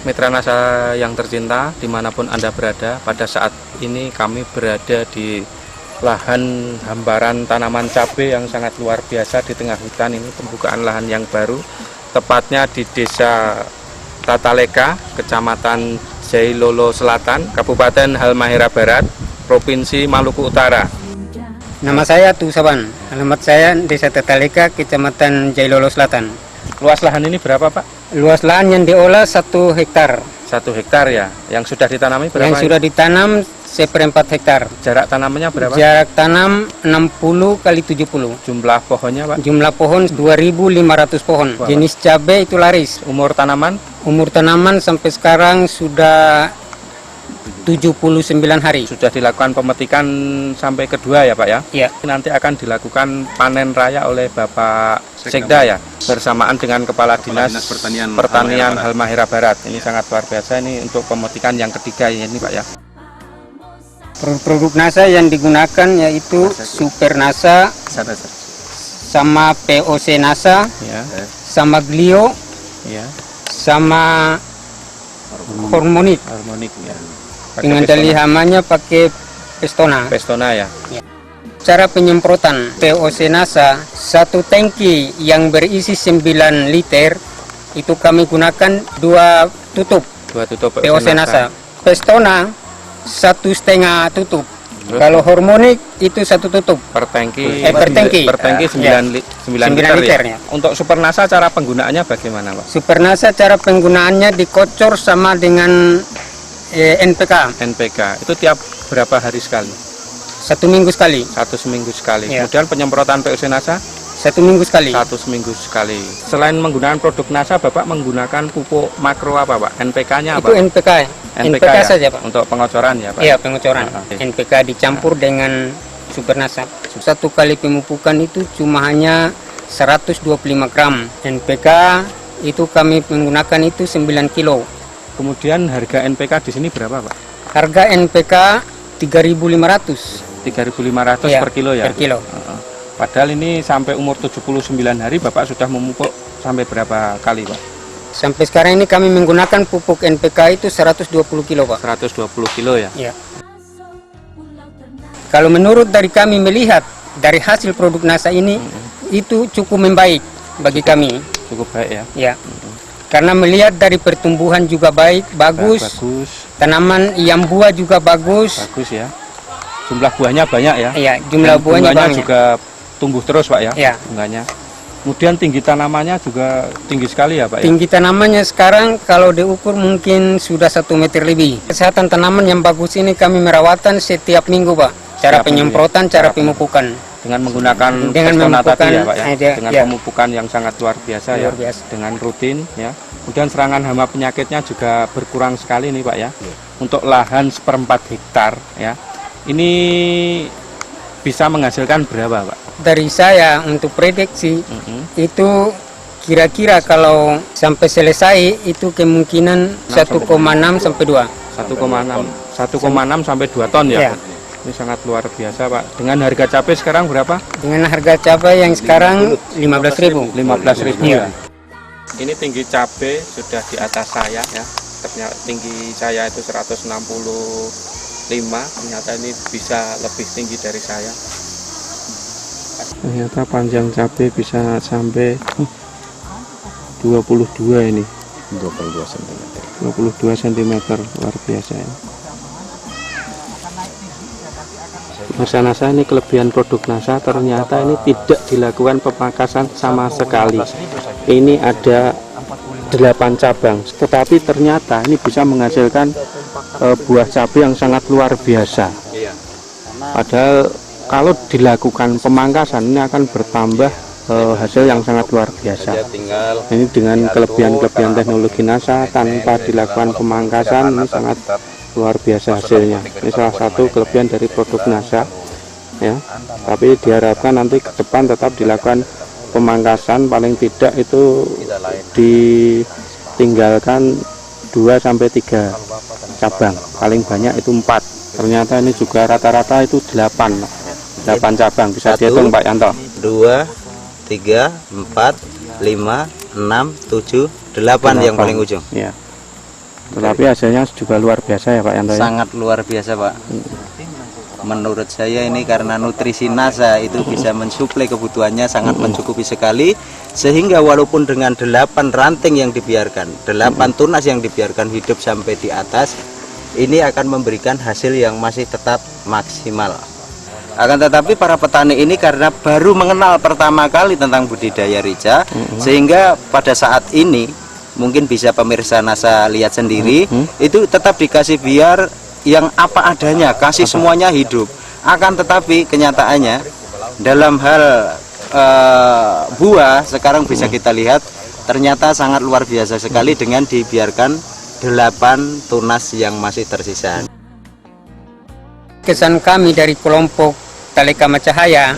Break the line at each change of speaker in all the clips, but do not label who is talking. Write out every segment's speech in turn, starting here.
Mitra Nasa yang tercinta, dimanapun Anda berada, pada saat ini kami berada di lahan hamparan tanaman cabai yang sangat luar biasa di tengah hutan. Ini pembukaan lahan yang baru, tepatnya di Desa Tataleka, Kecamatan Jailolo Selatan, Kabupaten Halmahera Barat, Provinsi Maluku Utara.
Nama saya Tusaban, alamat saya Desa Tataleka, Kecamatan Jailolo Selatan.
Luas lahan ini berapa, Pak?
Luas lahan yang diolah 1 hektar.
1 hektar ya. Yang sudah ditanami berapa?
Yang sudah ditanam 1/4 hektar.
Jarak tanamannya berapa?
Jarak tanam 60 kali 70.
Jumlah pohonnya, Pak?
Jumlah pohon 2.500 pohon.
Wah,
jenis cabai itu laris.
Umur tanaman?
Umur tanaman sampai sekarang sudah 79 hari.
Sudah dilakukan pemetikan sampai kedua ya, Pak ya?
Iya.
Nanti akan dilakukan panen raya oleh Bapak Sekda ya, bersamaan dengan Kepala Dinas Pertanian Halmahera Barat. Ini sangat luar biasa, ini untuk pemetikan yang ketiga ini, Pak ya.
Produk NASA yang digunakan yaitu Super NASA sama POC NASA,
Ya,
sama Glio,
ya.
sama Hormonik.
Harmonik ya. Pakai
Pengendali
Pestona.
hamanya pakai Pestona.
Pestona ya.
Cara penyemprotan POC NASA, 1 tangki yang berisi 9 liter itu kami gunakan 2 tutup
2 tutup
POC NASA. Pestona 1,5 tutup. Kalau Hormonik itu 1 tutup
Per tangki.
per tangki.
Per tangki 9
9
liter
liter
ya. Untuk Super NASA cara penggunaannya bagaimana, Pak?
Super NASA cara penggunaannya dikocor sama dengan NPK
NPK itu tiap berapa hari sekali?
1 minggu sekali.
1 seminggu sekali.
Ya.
Kemudian penyemprotan POC NASA
1 minggu sekali.
1 seminggu sekali. Selain menggunakan produk NASA, Bapak menggunakan pupuk makro apa, Pak? NPK-nya apa?
Itu NPK. NPK
ya?
saja, Pak.
Untuk pengocoran ya, Pak?
Iya, pengocoran.
Oke.
NPK dicampur dengan Super NASA. 1 kali pemupukan itu cuma hanya 125 gram. NPK itu kami menggunakan itu 9 kilo.
Kemudian harga NPK di sini berapa, Pak?
Harga NPK 3.500.
3.500
Iya,
per kilo ya?
Per kilo.
Padahal ini sampai umur 79 hari Bapak sudah memupuk sampai berapa kali, Pak?
Sampai sekarang ini kami menggunakan pupuk NPK itu 120 kilo, Pak.
120 kilo ya?
Iya. Kalau menurut dari kami melihat dari hasil produk NASA ini itu cukup membaik bagi kami.
Cukup baik ya?
Ya. Karena melihat dari pertumbuhan juga bagus.
Bagus.
Tanaman yang buah juga bagus.
Bagus ya. Jumlah buahnya banyak ya?
Iya, jumlah
Dan
buahnya banyak.
juga tumbuh terus, Pak ya?
Iya.
Bunganya. Kemudian tinggi tanamannya juga tinggi sekali ya, Pak ya?
Tinggi tanamannya sekarang kalau diukur mungkin sudah 1 meter lebih. Kesehatan tanaman yang bagus ini kami merawatan setiap minggu, Pak. Cara
Setiap
penyemprotan,
minggu, ya?
cara pemupukan.
Dengan menggunakan
Dengan
Pestona tadi
memupukan,
ya, Pak ya? Dengan
ya.
pemupukan yang sangat luar biasa ya?
Luar biasa.
Dengan rutin ya. Kemudian serangan hama penyakitnya juga berkurang sekali nih, Pak ya. Untuk lahan 1/4 hektar ya. Ini bisa menghasilkan berapa, Pak?
Dari saya untuk prediksi itu kira-kira kalau sampai selesai itu kemungkinan 1,6 sampai 2.
1,6 sampai 2 ton ya,
Ya.
Pak? Ini sangat luar biasa, Pak. Dengan harga cabai sekarang berapa?
Dengan harga cabai yang sekarang 15.000.
15.000
Iya.
ya. Ini tinggi cabai sudah di atas saya ya. Ternyata tinggi saya itu 165, ternyata ini bisa lebih tinggi dari saya. Ternyata panjang cabai bisa sampai 22 ini.
22 cm.
22 cm, luar biasa ya. Masa NASA ini kelebihan produk NASA, ternyata ini tidak dilakukan pemangkasan sama sekali. Ini ada 8 cabang, tetapi ternyata ini bisa menghasilkan buah cabai yang sangat luar biasa. Padahal kalau dilakukan pemangkasan ini akan bertambah hasil yang sangat luar biasa. Ini dengan kelebihan-kelebihan teknologi NASA tanpa dilakukan pemangkasan ini sangat luar biasa hasilnya. Ini salah satu kelebihan dari produk NASA ya. Tapi diharapkan nanti ke depan tetap dilakukan pemangkasan, paling tidak itu ditinggalkan 2-3 cabang, paling banyak itu 4. Ternyata ini juga rata-rata itu 8 cabang, bisa dihitung Pak Yanto.
2, 3, 4, 5, 6, 7, 8 yang paling ujung.
Ya. Tetapi hasilnya juga luar biasa ya Pak Yanto ya?
Sangat luar biasa Pak. Menurut saya ini karena nutrisi NASA itu bisa mensuplai kebutuhannya, sangat mencukupi sekali. Sehingga walaupun dengan 8 ranting yang dibiarkan, 8 tunas yang dibiarkan hidup sampai di atas, ini akan memberikan hasil yang masih tetap maksimal. Akan tetapi para petani ini karena baru mengenal pertama kali tentang budidaya rica, sehingga pada saat ini mungkin bisa pemirsa NASA lihat sendiri, itu tetap dikasih biar yang apa adanya, kasih semuanya hidup. Akan tetapi kenyataannya dalam hal buah sekarang bisa kita lihat ternyata sangat luar biasa sekali dengan dibiarkan 8 tunas yang masih tersisa.
Kesan kami dari kelompok Tale Kama Cahaya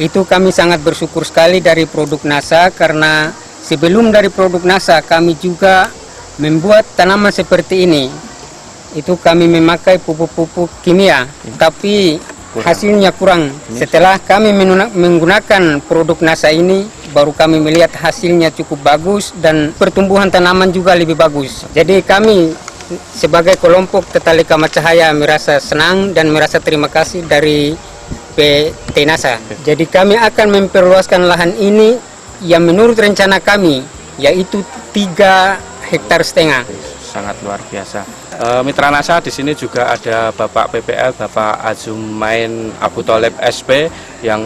itu kami sangat bersyukur sekali dari produk NASA, karena sebelum dari produk NASA kami juga membuat tanaman seperti ini. Itu kami memakai pupuk-pupuk kimia, tapi hasilnya kurang. Setelah kami menggunakan produk NASA ini, baru kami melihat hasilnya cukup bagus dan pertumbuhan tanaman juga lebih bagus. Jadi kami sebagai kelompok Tale Kama Cahaya merasa senang dan merasa terima kasih dari PT NASA. Jadi kami akan memperluaskan lahan ini yang menurut rencana kami yaitu 3,5 hektar.
Sangat luar biasa. Mitra NASA di sini juga ada Bapak PPL, Bapak Azumain Abu Tholib SP yang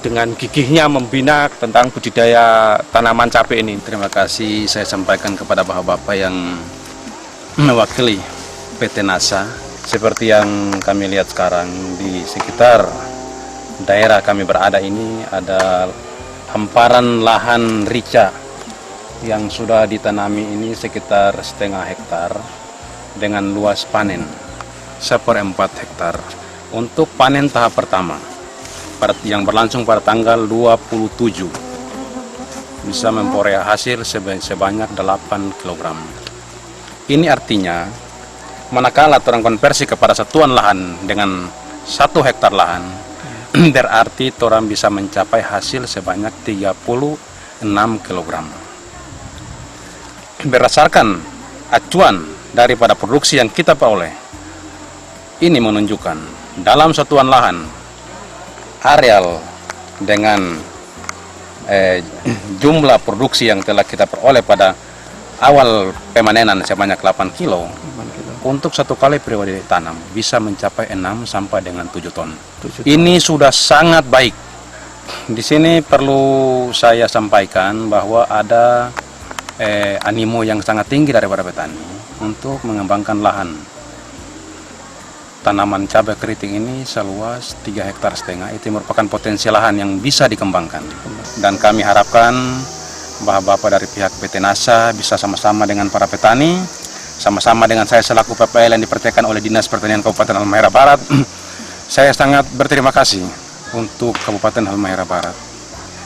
dengan gigihnya membina tentang budidaya tanaman cabai ini.
Terima kasih saya sampaikan kepada bapak-bapak yang mewakili PT NASA. Seperti yang kami lihat sekarang di sekitar daerah kami berada ini ada hamparan lahan rica yang sudah ditanami ini sekitar 0,5 hektar dengan luas panen 1/4 hektar untuk panen tahap pertama yang berlangsung pada tanggal 27 bisa memperoleh hasil sebanyak 8 kg. Ini artinya manakala orang konversi kepada satuan lahan dengan 1 hektar lahan berarti orang bisa mencapai hasil sebanyak 36 kg. Berdasarkan acuan daripada produksi yang kita peroleh, ini menunjukkan dalam satuan lahan areal dengan jumlah produksi yang telah kita peroleh pada awal pemanenan sebanyak 8 kilo, untuk 1 kali periode tanam bisa mencapai 6 sampai dengan 7 ton. Ini sudah sangat baik. Di sini perlu saya sampaikan bahwa ada animo yang sangat tinggi daripada petani untuk mengembangkan lahan tanaman cabai keriting ini seluas 3,5 hektar. Itu merupakan potensi lahan yang bisa dikembangkan, dan kami harapkan bahwa Bapak dari pihak PT NASA bisa sama-sama dengan para petani, sama-sama dengan saya selaku PPL yang dipercayakan oleh Dinas Pertanian Kabupaten Halmahera Barat. Saya sangat berterima kasih untuk Kabupaten Halmahera Barat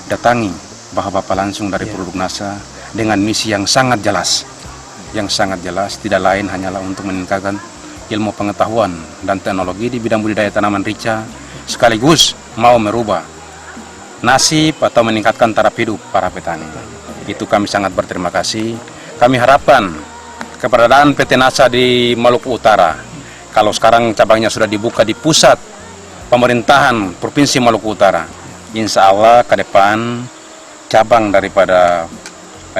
datangi Bapak-Bapak langsung dari produk NASA dengan misi yang sangat jelas, tidak lain hanyalah untuk meningkatkan ilmu pengetahuan dan teknologi di bidang budidaya tanaman rica, sekaligus mau merubah nasib atau meningkatkan taraf hidup para petani. Itu kami sangat berterima kasih. Kami harapkan keberadaan PT NASA di Maluku Utara, kalau sekarang cabangnya sudah dibuka di pusat pemerintahan Provinsi Maluku Utara, insya Allah ke depan cabang daripada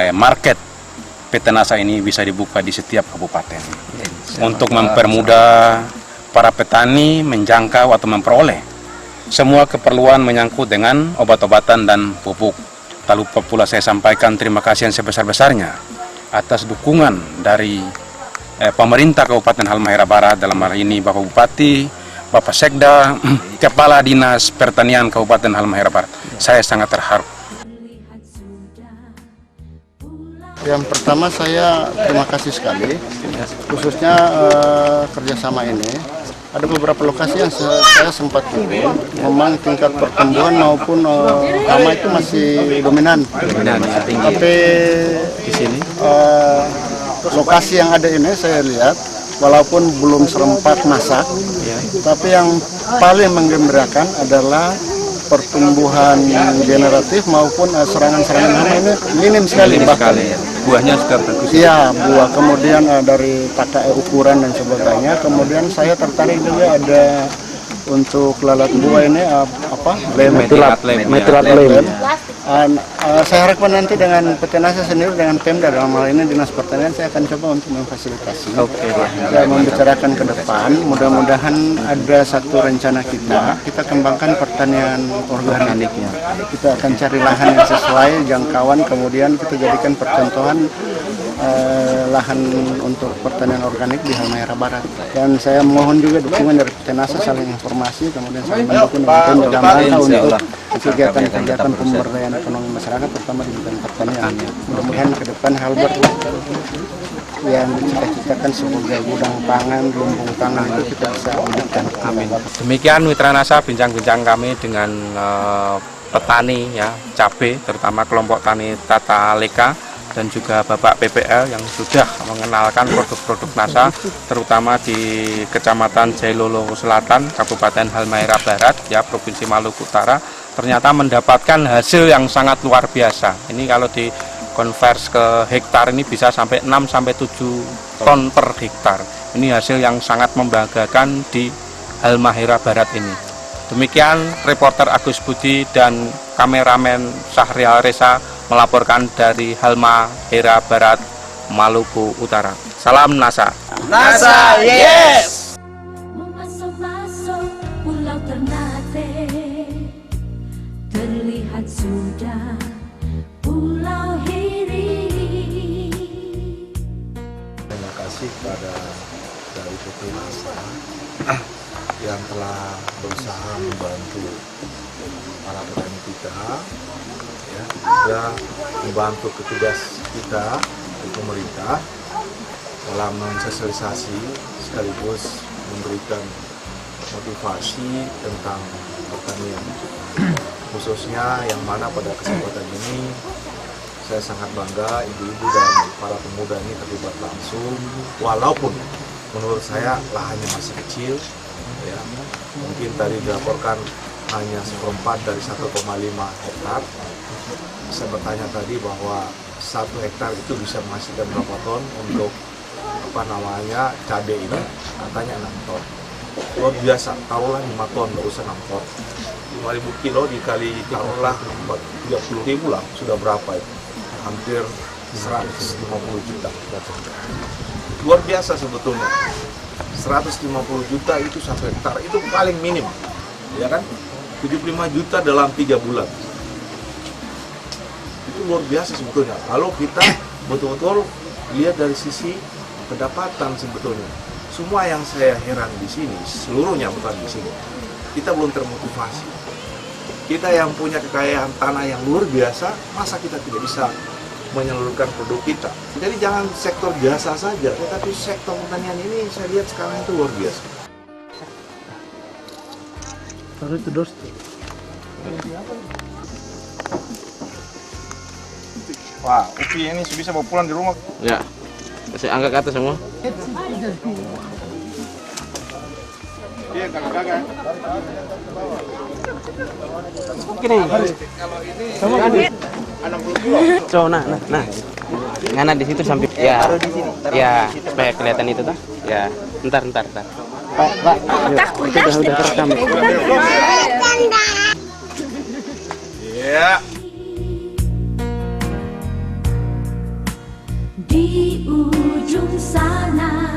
market PT NASA ini bisa dibuka di setiap kabupaten untuk mempermudah para petani menjangkau atau memperoleh semua keperluan menyangkut dengan obat-obatan dan pupuk. Tak lupa pula saya sampaikan terima kasih yang sebesar-besarnya atas dukungan dari pemerintah Kabupaten Halmahera Barat, dalam hal ini Bapak Bupati, Bapak Sekda, Kepala Dinas Pertanian Kabupaten Halmahera Barat. Saya sangat terharu.
Yang pertama saya terima kasih sekali, khususnya kerjasama ini. Ada beberapa lokasi yang saya sempat turun, memang tingkat pertumbuhan maupun hama itu masih dominan. Tapi di sini lokasi yang ada ini saya lihat, walaupun belum serempak masak, tapi yang paling menggembirakan adalah pertumbuhan generatif maupun serangan-serangan hama ini minim sekali. Bahkan
Buahnya sudah bagus.
iya, buah, kemudian dari tata ukuran dan sebagainya. Kemudian saya tertarik juga ada untuk lalat buah ini
Metilat lem.
Saya harapkan nanti dengan PT Nasa sendiri dengan Pemda dalam hal ini Dinas Pertanian saya akan coba untuk memfasilitasi. Saya membicarakan ke depan, mudah-mudahan ada satu rencana kita kembangkan pertanian organiknya. Kita akan cari lahan yang sesuai jangkauan, kemudian kita jadikan percontohan lahan untuk pertanian organik di Halmahera Barat. Dan saya mohon juga dukungan dari PT Nasa saling informasi, kemudian saling mendukung dengan Pemda dalam rangka untuk kegiatan-kegiatan pemberdayaan ekonomi masyarakat, terutama di bidang pertanian. Mudah-mudahan ke depan Halber yang dicita-citakan sebagai gudang pangan, lumbung pangan itu kita bisa wujudkan. Amin.
Demikian Mitra Nasa bincang-bincang kami dengan petani ya cabai, terutama kelompok tani Tata Leka, dan juga Bapak PPL yang sudah mengenalkan produk-produk Nasa, terutama di Kecamatan Jailolo Selatan, Kabupaten Halmahera Barat, ya Provinsi Maluku Utara, ternyata mendapatkan hasil yang sangat luar biasa. Ini kalau dikonvers ke hektar ini bisa sampai 6-7 ton per hektar. Ini hasil yang sangat membanggakan di Halmahera Barat ini. Demikian reporter Agus Budi dan kameramen Syahrial Reza melaporkan dari Halmahera Barat, Maluku Utara. Salam Nasa.
Nasa, yes!
Memasuk-masuk pulau Ternate, terlihat sudah Pulau Hiri.
Terima kasih kepada dari PT Nasa yang telah berusaha membantu para petani kita, ya, juga membantu petugas kita di pemerintah dalam mensosialisasi sekaligus memberikan motivasi tentang pertanian, khususnya yang mana pada kesempatan ini saya sangat bangga ibu-ibu dan para pemuda ini terlibat langsung, walaupun menurut saya lahannya masih kecil, ya, mungkin tadi dilaporkan hanya 1/4 dari 1,5 hektar. Saya bertanya tadi bahwa 1 hektar itu bisa menghasilkan berapa ton untuk cabai ini, katanya 6 ton. Luar biasa, taruhlah 5 ton, nggak usah 6 ton. 5.000 kilo dikali taruhlah 30.000 lah, sudah berapa itu? Hampir 150 juta. Luar biasa sebetulnya. 150 juta itu 1 hektar, itu paling minim, ya kan? 75 juta dalam 3 bulan. Itu luar biasa sebetulnya. Kalau kita betul-betul lihat dari sisi pendapatan sebetulnya. Semua yang saya heran di sini, seluruhnya bukan di sini, kita belum termotivasi. Kita yang punya kekayaan tanah yang luar biasa, masa kita tidak bisa menyalurkan produk kita? Jadi jangan sektor jasa saja, tetapi sektor pertanian ini saya lihat sekarang itu luar biasa.
Wah, Upi ini bisa bawa pulang di rumah.
Ya, saya angkat ke atas semua.
Iya, kakak-kakak.
So, nah. Ngana di situ sampai ya, supaya kelihatan itu tuh. Ya, ntar. Pak, itu udah terekam.
Iya.
Di ujung sana